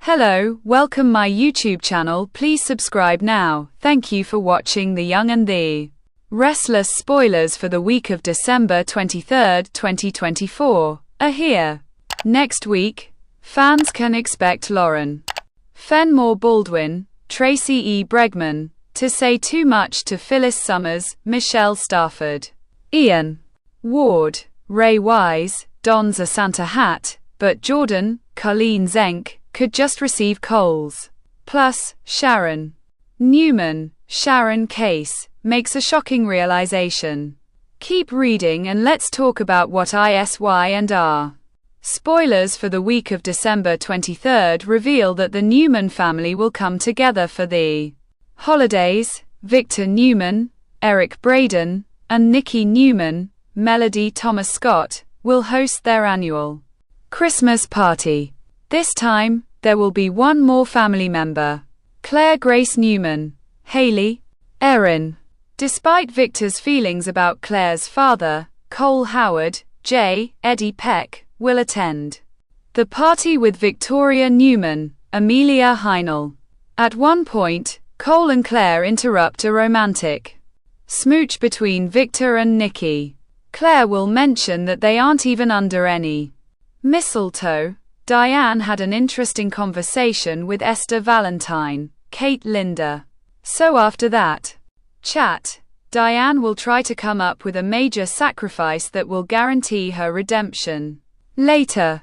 Hello, welcome my YouTube channel. Please subscribe now. Thank you for watching The Young and the Restless. Spoilers for the week of December 23, 2024 are here. Next week, fans can expect Lauren Fenmore Baldwin, Tracy E. Bregman, to say too much to Phyllis Summers, Michelle Stafford, Ian Ward, Ray Wise, dons a Santa hat, but Jordan, Colleen Zenk, could just receive coals. Plus, Sharon Newman, Sharon Case, makes a shocking realization. Keep reading and let's talk about what ISY&R. Spoilers for the week of December 23 reveal that the Newman family will come together for the holidays. Victor Newman, Eric Braeden, and Nikki Newman, Melody Thomas Scott, will host their annual Christmas party. This time, there will be one more family member, Claire Grace Newman, Haley, Erin. Despite Victor's feelings about Claire's father, Cole Howard, J. Eddie Peck, will attend the party with Victoria Newman, Amelia Heinel. At one point, Cole and Claire interrupt a romantic smooch between Victor and Nikki. Claire will mention that they aren't even under any mistletoe. Diane had an interesting conversation with Esther Valentine, Kate Linda. So after that chat, Diane will try to come up with a major sacrifice that will guarantee her redemption. Later,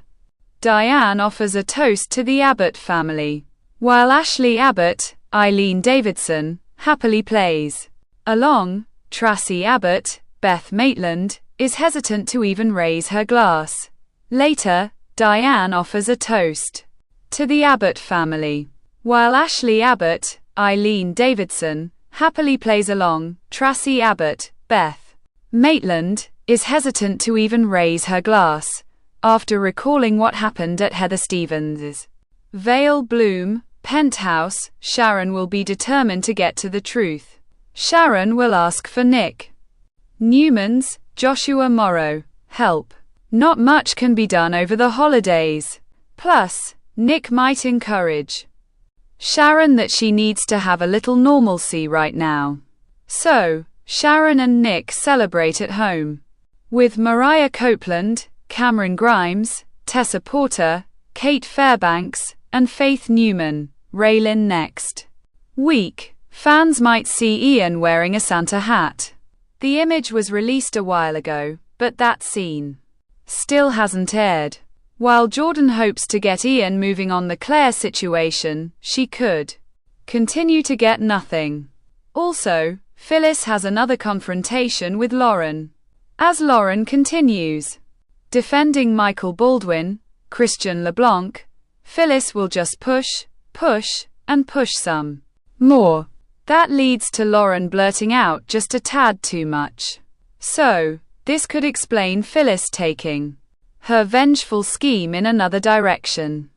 Diane offers a toast to the Abbott family, while Ashley Abbott, Eileen Davidson, happily plays along. Tracy Abbott, Beth Maitland, is hesitant to even raise her glass. Later, Diane offers a toast to the Abbott family, while Ashley Abbott, Eileen Davidson, happily plays along. Tracy Abbott, Beth Maitland, is hesitant to even raise her glass, after recalling what happened at Heather Stevens' Vale Bloom penthouse. Sharon will be determined to get to the truth. Sharon will ask for Nick Newman's, Joshua Morrow, help. Not much can be done over the holidays. Plus, Nick might encourage Sharon that she needs to have a little normalcy right now. So, Sharon and Nick celebrate at home with Mariah Copeland, Cameron Grimes, Tessa Porter, Kate Fairbanks, and Faith Newman. Raylin. Next week, fans might see Ian wearing a Santa hat. The image was released a while ago, but that scene still hasn't aired. While Jordan hopes to get Ian moving on the Claire situation, she could continue to get nothing. Also, Phyllis has another confrontation with Lauren. As Lauren continues defending Michael Baldwin, Christian LeBlanc, Phyllis will just push, and push some more. That leads to Lauren blurting out just a tad too much. So, this could explain Phyllis taking her vengeful scheme in another direction.